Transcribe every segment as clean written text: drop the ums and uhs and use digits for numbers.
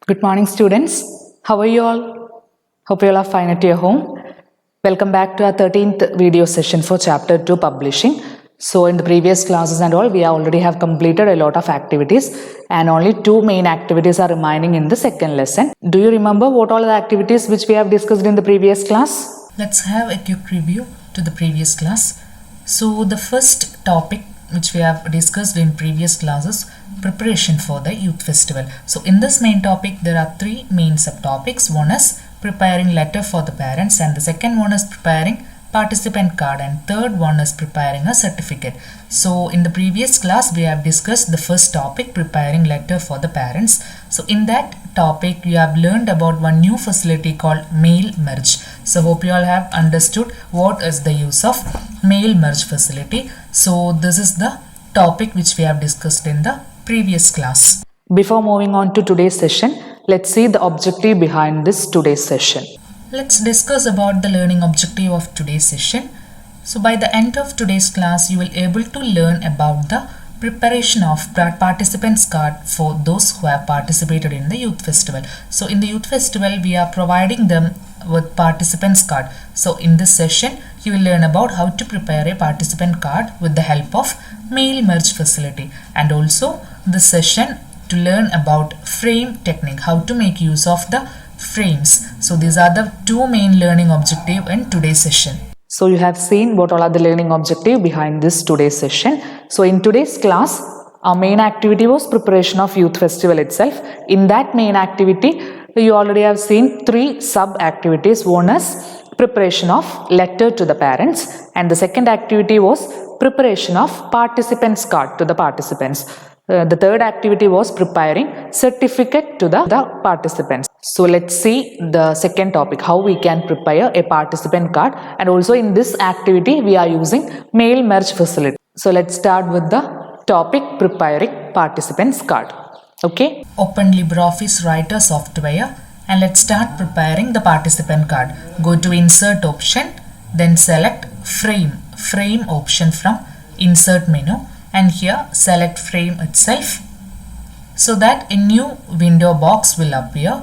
Good morning, students. How are you all? Hope you all are fine at your home. Welcome back to our 13th video session for Chapter 2 Publishing. So, in the previous classes and all, we already have completed a lot of activities and only 2 main activities are remaining in the second lesson. Do you remember what all the activities which we have discussed in the previous class? Let's have a quick review to the previous class. So, the first topic which we have discussed in previous classes, preparation for the youth festival. So in this main topic there are 3 main subtopics. One is preparing letter for the parents, and the second one is preparing participant card, and third one is preparing a certificate. So in the previous class we have discussed the first topic, preparing letter for the parents. So in that topic you have learned about one new facility called mail merge. So hope you all have understood what is the use of mail merge facility. So this is the topic which we have discussed in the previous class. Before moving on to today's session, let's see the objective behind this today's session. Let's discuss about the learning objective of today's session. So by the end of today's class, you will able to learn about the preparation of participants card for those who have participated in the youth festival. So in the youth festival, we are providing them with participants card. So in this session, you will learn about how to prepare a participant card with the help of mail merge facility, and also this session to learn about frame technique, how to make use of the frames. So these are the 2 main learning objective in today's session. So you have seen what all are the learning objective behind this today's session. So in today's class, our main activity was preparation of youth festival itself. In that main activity, you already have seen 3 sub activities. One is preparation of letter to the parents, and the second activity was preparation of participants card to the participants. The third activity was preparing certificate to the participants. So let's see the second topic, how we can prepare a participant card, and also in this activity we are using mail merge facility. So let's start with the topic, preparing participants card. Okay. Open LibreOffice Writer software and let's start preparing the participant card. Go to insert option, then select frame option from insert menu, and here select frame itself, so that a new window box will appear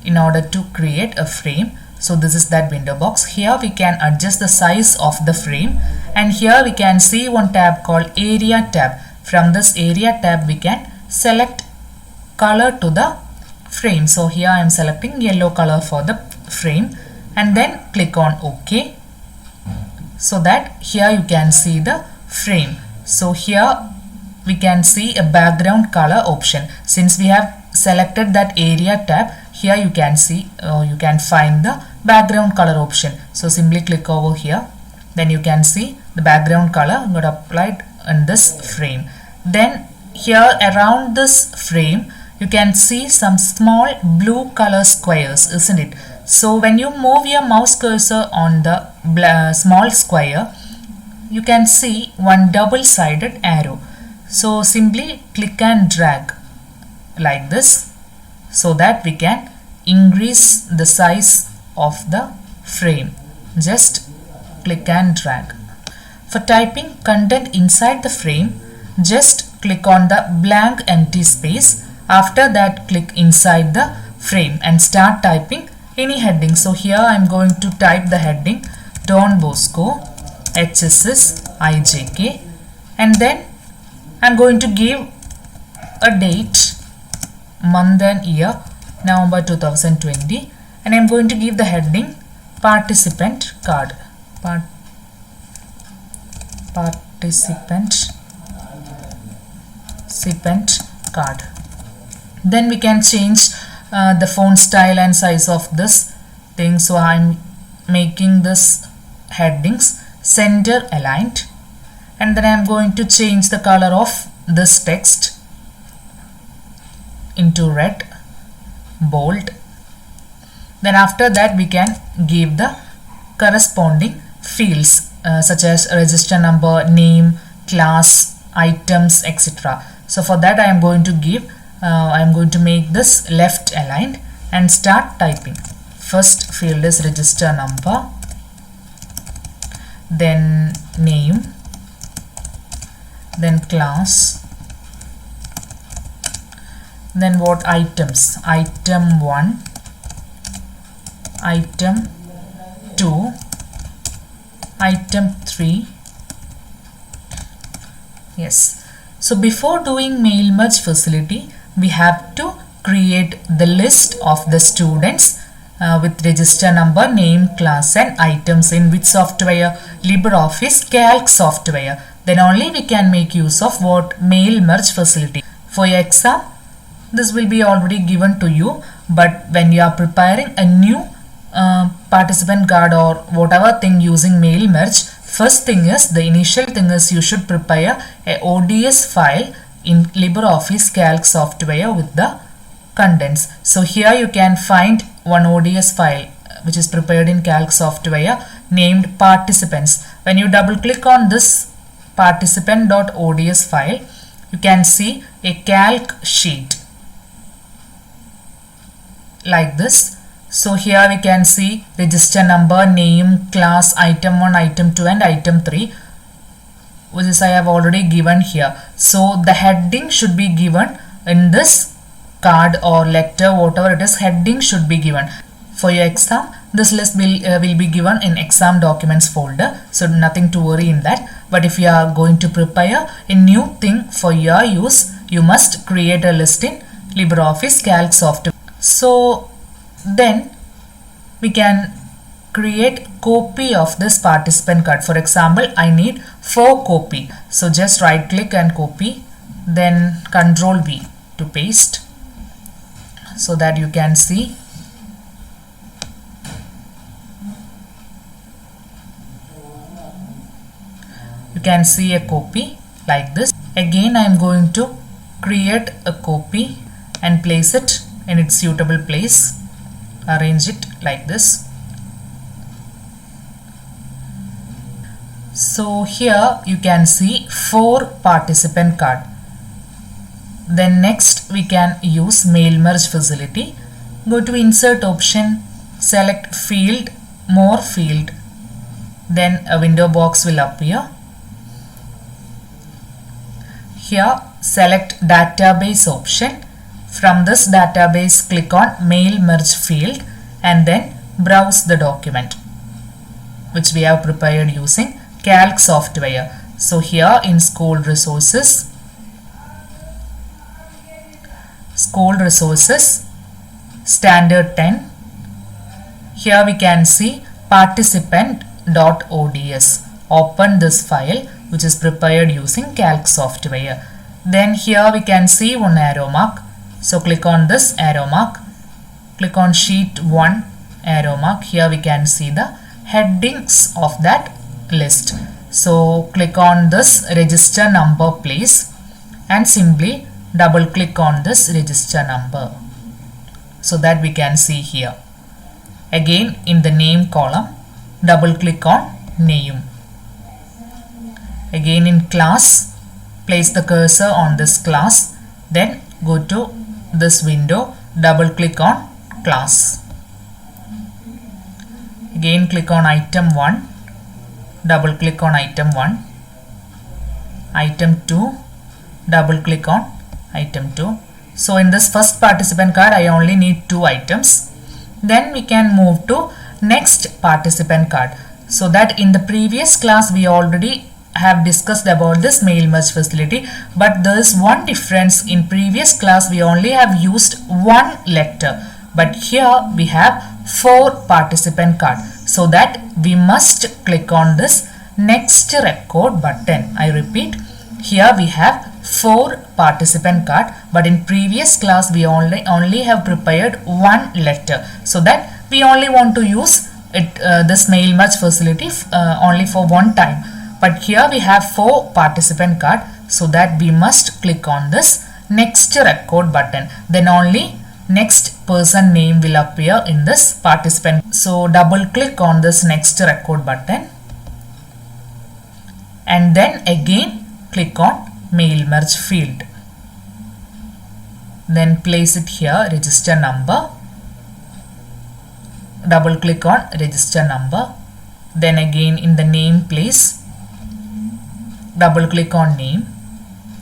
in order to create a frame. So this is that window box. Here we can adjust the size of the frame, and here we can see one tab called area tab. From this area tab we can select color to the frame. So here I am selecting yellow color for the frame, and then click on OK, so that here you can see the frame. So here we can see a background color option. Since we have selected that area tab, here you can see you can find the background color option. So simply click over here, then you can see the background color got applied in this frame. Then here around this frame you can see some small blue color squares, isn't it? So when you move your mouse cursor on the small square, you can see one double-sided arrow. So simply click and drag like this, so that we can increase the size of the frame. Just click and drag. For typing content inside the frame, just click on the blank empty space. After that, click inside the frame and start typing any heading. So here I am going to type the heading Don Bosco HSS IJK, and then I am going to give a date, month and year, November 2020, and I am going to give the heading participant card. Participant card. Then we can change the font style and size of this thing. So I am making this headings center aligned, and then I am going to change the color of this text into red, bold. Then after that we can give the corresponding fields such as register number, name, class, items, etc. So for that I am going to give I am going to make this left aligned and start typing. First field is register number, then name, then class, Then what items? Item 1, item 2, item 3. Yes. So before doing mail merge facility, we have to create the list of the students with register number, name, class and items in which software? LibreOffice Calc software. Then only we can make use of what? Mail merge facility. For your exam, this will be already given to you, but when you are preparing a new participant card or whatever thing using mail merge, first thing is, the initial thing is you should prepare a ODS file in LibreOffice Calc software with the contents. So here you can find one ODS file which is prepared in Calc software named participants. When you double click on this participant.ods file, you can see a calc sheet like this. So here we can see register number, name, class, item 1, item 2 and item 3, which is I have already given here. So the heading should be given in this card or letter, whatever it is, heading should be given. For your exam, this list will be given in exam documents folder, so nothing to worry in that. But if you are going to prepare a new thing for your use, you must create a list in LibreOffice Calc software. So then we can create copy of this participant card. For example, I need 4 copy. So just right click and copy, then Ctrl V to paste, so that you can see. You can see a copy like this. Again, I am going to create a copy and place it in its suitable place. Arrange it like this. So here you can see 4 participant card. Then next we can use mail merge facility. Go to insert option, select field, more field. Then a window box will appear. Here select database option. From this database, click on mail merge field and then browse the document which we have prepared using Calc software. So here in school resources, standard 10, here we can see participant.ods. Open this file which is prepared using Calc software. Then here we can see one arrow mark. So click on this arrow mark, click on sheet 1 arrow mark. Here we can see the headings of that list. So click on this register number place and simply double click on this register number, so that we can see here. Again in the name column, double click on name. Again in class, place the cursor on this class, then go to this window, double click on class. Again click on item 1, double click on item 1, item 2, double click on item 2. So in this first participant card, I only need 2 items. Then we can move to next participant card. So that in the previous class we already have discussed about this mail merge facility, but there is one difference. In previous class we only have used 1 letter, but here we have 4 participant card, so that we must click on this next record button. I repeat, here we have 4 participant card, but in previous class we only have prepared 1 letter, so that we only want to use it this mail merge facility only for one time. But here we have 4 participant card, so that we must click on this next record button. Then only next person name will appear in this participant. So double click on this next record button and then again click on mail merge field. Then place it here, register number. Double click on register number. Then again in the name place, double click on name,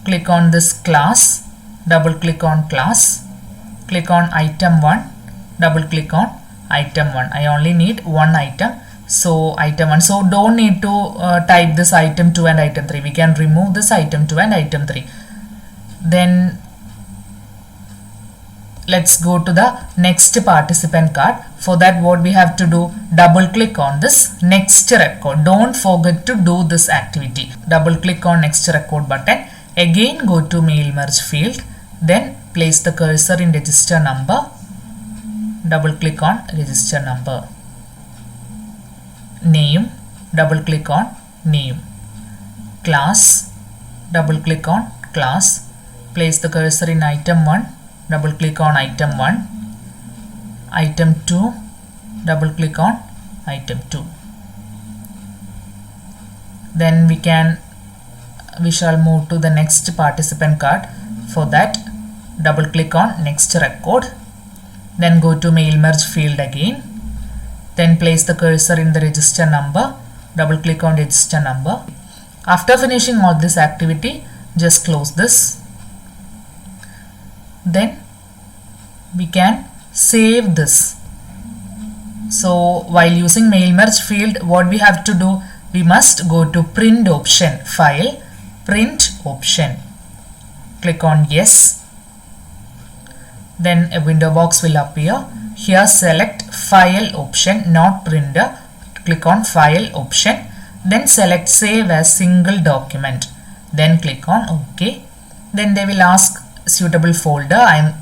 click on this class, double click on class, click on item 1, double click on item 1. I only need one item, so item 1. So don't need to type this item 2 and item 3. We can remove this item 2 and item 3. Then let's go to the next participant card. For that, what we have to do, double click on this next record. Don't forget to do this activity. Double click on next record button. Again go to mail merge field. Then place the cursor in register number. Double click on register number. Name, double click on name. Class, double click on class. Place the cursor in item 1. Double click on item 1. Item 2, double click on item 2. Then we shall move to the next participant card. For that, double click on next record. Then go to mail merge field again. Then place the cursor in the register number. Double click on register number. After finishing all this activity, just close this. Then we can save this. So while using mail merge field, what we have to do, we must go to print option, file, print option. Click on yes. Then a window box will appear. Here select file option, not printer. Click on file option. Then select save as single document. Then click on OK. Then they will ask suitable folder. I am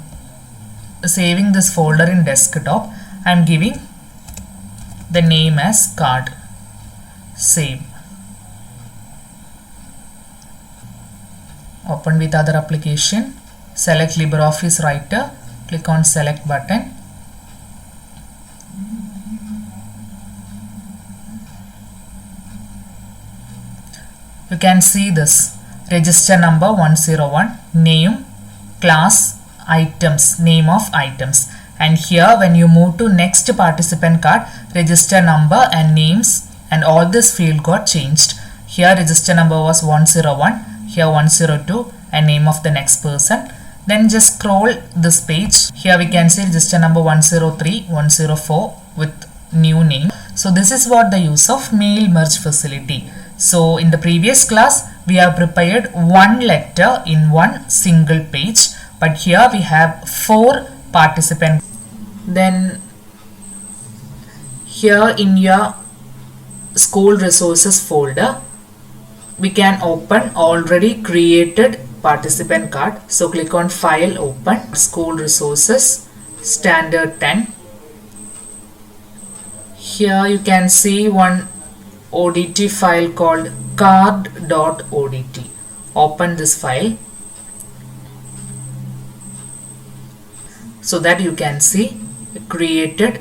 saving this folder in desktop. I am giving the name as card. Save. Open with other application. Select LibreOffice Writer. Click on select button. You can see this register number 101, name, class, items, name of items. And here when you move to next participant card, register number and names and all this field got changed. Here register number was 101, here 102 and name of the next person. Then just scroll this page. Here we can see register number 103, 104 with new name. So this is what the use of mail merge facility. So in the previous class, we have prepared one letter in one single page. But here we have 4 participants. Then here in your school resources folder, we can open already created participant card. So click on file, open school resources standard 10. Here you can see one ODT file called card.odt. Open this file so that you can see created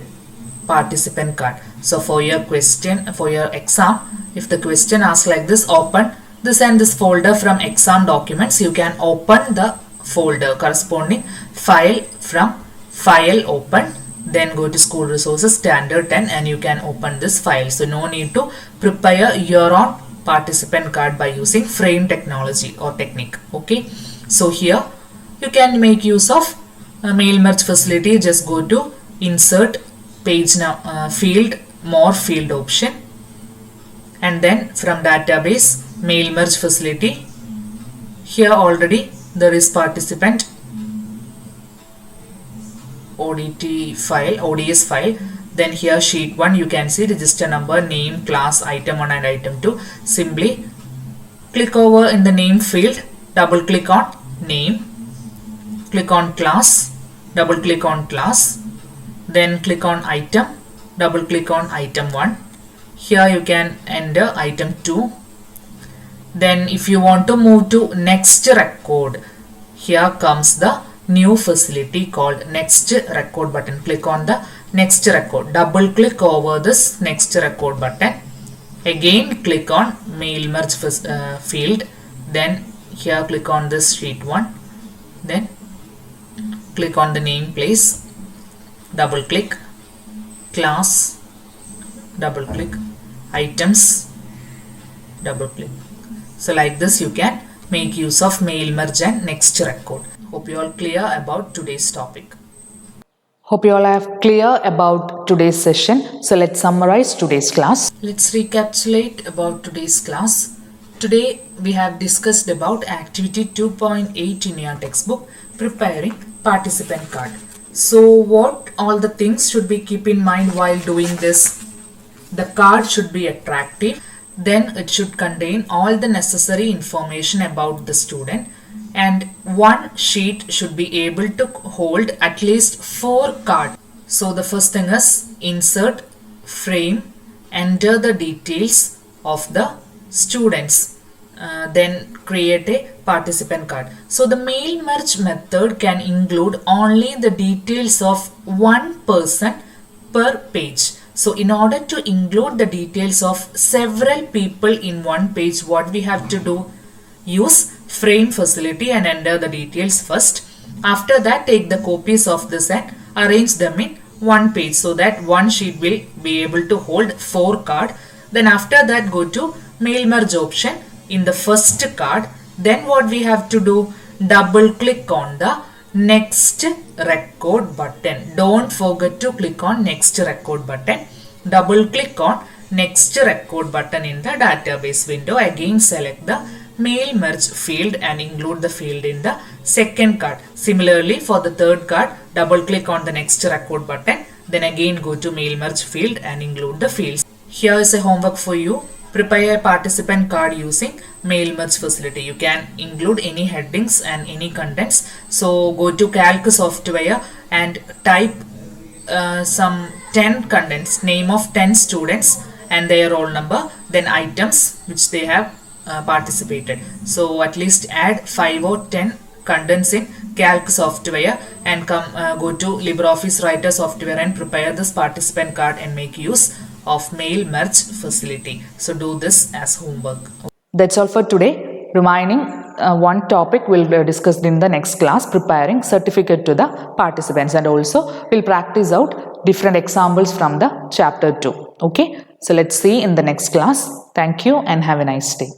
participant card. So for your question, for your exam, if the question asks like this, open this and this folder from exam documents, you can open the folder corresponding file from file open. Then go to school resources standard 10 and you can open this file. So no need to prepare your own participant card by using frame technology or technique. Okay, so here you can make use of mail merge facility. Just go to insert page now field, more field option, and then from database mail merge facility. Here already there is participant ODT file, ODS file. Then here sheet 1, you can see register number, name, class, item 1 and item 2. Simply click over in the name field, double click on name, click on class, double click on class, then click on item, double click on item 1. Here you can enter item 2. Then if you want to move to next record, here comes the new facility called next record button. Click on the next record, double click over this next record button, again click on mail merge field, then here click on this sheet 1, then click on the name place, double click, class, double click, items, double click. So like this you can make use of mail merge and next record. Hope you all clear about today's topic. Hope you all have clear about today's session. So let's summarize today's class. Let's recapitulate about today's class. Today we have discussed about activity 2.8 in your textbook, preparing participant card. So what all the things should we keep in mind while doing this? The card should be attractive, then it should contain all the necessary information about the student, and one sheet should be able to hold at least 4 cards. So the first thing is insert, frame, enter the details of the students, then create a participant card. So the mail merge method can include only the details of one person per page. So in order to include the details of several people in one page, what we have to do? Use frame facility and enter the details first. After that, take the copies of this and arrange them in one page so that one sheet will be able to hold 4 cards. Then after that, go to mail merge option in the first card. Then what we have to do? Double click on the next record button. Don't forget to click on next record button. Double click on next record button in the database window. Again select the mail merge field and include the field in the second card. Similarly for the third card, double click on the next record button. Then again go to mail merge field and include the fields. Here is a homework for you. Prepare a participant card using mail merge facility. You can include any headings and any contents. So go to Calc software and type some 10 contents, name of 10 students and their roll number, then items which they have participated. So at least add 5 or 10 contents in Calc software and go to LibreOffice Writer software and prepare this participant card and make use of mail merge facility. So do this as homework. That's all for today. Remaining one topic will be discussed in the next class, preparing certificate to the participants, and also we'll practice out different examples from the chapter 2. Okay, so let's see in the next class. Thank you and have a nice day.